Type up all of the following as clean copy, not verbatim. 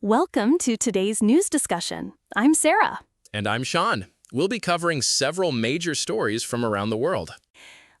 Welcome to today's news discussion. I'm Sarah. And I'm Sean. We'll be covering several major stories from around the world.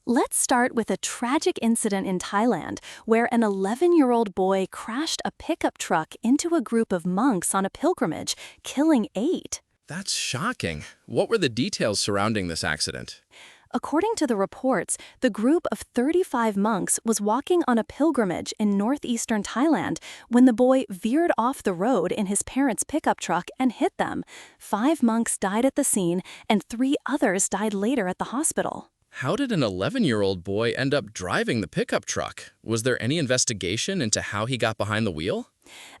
Let's start with a tragic incident in Thailand where an 11-year-old boy crashed a pickup truck into a group of monks on a pilgrimage, killing 8. That's shocking. What were the details surrounding this accident? According to the reports, the group of 35 monks was walking on a pilgrimage in northeastern Thailand when the boy veered off the road in his parents' pickup truck and hit them. 5 monks died at the scene, and 3 others died later at the hospital. How did an 11-year-old boy end up driving the pickup truck? Was there any investigation into how he got behind the wheel?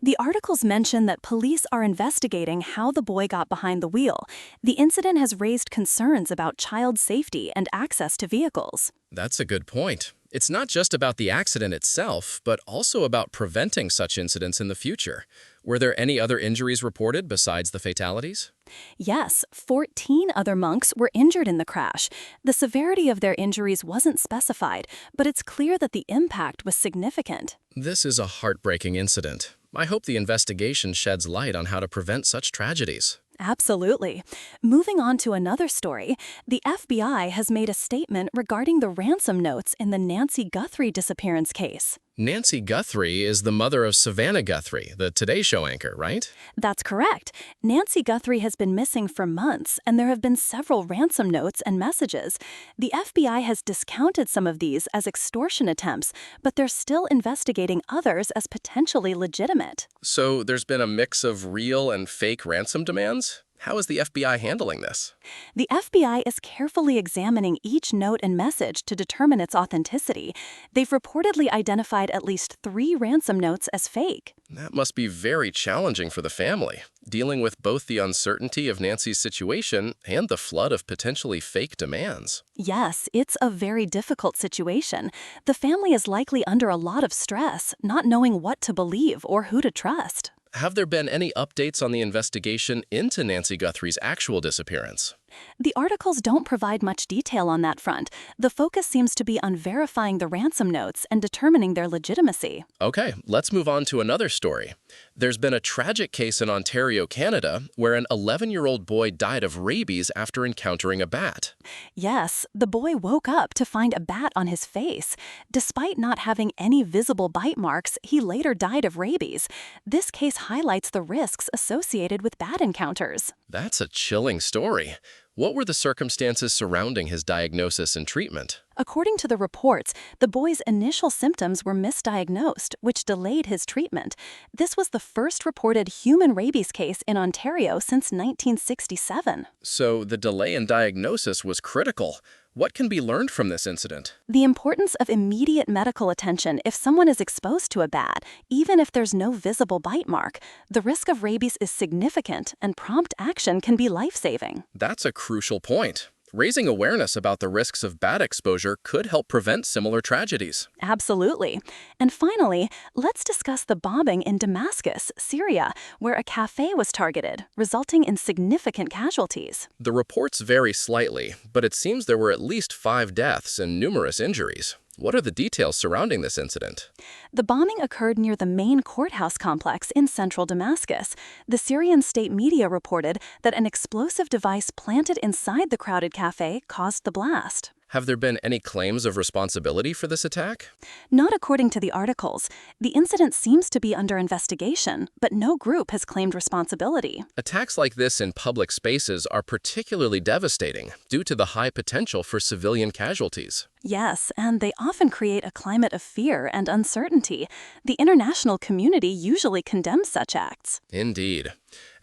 The articles mention that police are investigating how the boy got behind the wheel. The incident has raised concerns about child safety and access to vehicles. That's a good point. It's not just about the accident itself, but also about preventing such incidents in the future. Were there any other injuries reported besides the fatalities? Yes, 14 other monks were injured in the crash. The severity of their injuries wasn't specified, but it's clear that the impact was significant. This is a heartbreaking incident. I hope the investigation sheds light on how to prevent such tragedies. Absolutely. Moving on to another story, the FBI has made a statement regarding the ransom notes in the Nancy Guthrie disappearance case. Nancy Guthrie is the mother of Savannah Guthrie, the Today Show anchor, right? That's correct. Nancy Guthrie has been missing for months, and there have been several ransom notes and messages. The FBI has discounted some of these as extortion attempts, but they're still investigating others as potentially legitimate. So there's been a mix of real and fake ransom demands? How is the FBI handling this? The FBI is carefully examining each note and message to determine its authenticity. They've reportedly identified at least 3 ransom notes as fake. That must be very challenging for the family, dealing with both the uncertainty of Nancy's situation and the flood of potentially fake demands. Yes, it's a very difficult situation. The family is likely under a lot of stress, not knowing what to believe or who to trust. Have there been any updates on the investigation into Nancy Guthrie's actual disappearance? The articles don't provide much detail on that front. The focus seems to be on verifying the ransom notes and determining their legitimacy. Okay, let's move on to another story. There's been a tragic case in Ontario, Canada, where an 11-year-old boy died of rabies after encountering a bat. Yes, the boy woke up to find a bat on his face. Despite not having any visible bite marks, he later died of rabies. This case highlights the risks associated with bat encounters. That's a chilling story. What were the circumstances surrounding his diagnosis and treatment? According to the reports, the boy's initial symptoms were misdiagnosed, which delayed his treatment. This was the first reported human rabies case in Ontario since 1967. So the delay in diagnosis was critical. What can be learned from this incident? The importance of immediate medical attention if someone is exposed to a bat, even if there's no visible bite mark. The risk of rabies is significant, and prompt action can be life-saving. That's a crucial point. Raising awareness about the risks of bat exposure could help prevent similar tragedies. Absolutely. And finally, let's discuss the bombing in Damascus, Syria, where a cafe was targeted, resulting in significant casualties. The reports vary slightly, but it seems there were at least 5 deaths and numerous injuries. What are the details surrounding this incident? The bombing occurred near the main courthouse complex in central Damascus. The Syrian state media reported that an explosive device planted inside the crowded cafe caused the blast. Have there been any claims of responsibility for this attack? Not according to the articles. The incident seems to be under investigation, but no group has claimed responsibility. Attacks like this in public spaces are particularly devastating due to the high potential for civilian casualties. Yes, and they often create a climate of fear and uncertainty. The international community usually condemns such acts. Indeed.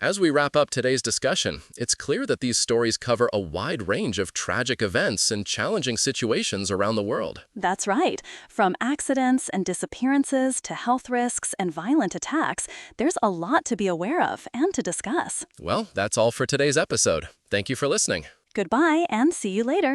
As we wrap up today's discussion, it's clear that these stories cover a wide range of tragic events and challenging situations around the world. That's right. From accidents and disappearances to health risks and violent attacks, there's a lot to be aware of and to discuss. Well, that's all for today's episode. Thank you for listening. Goodbye and see you later.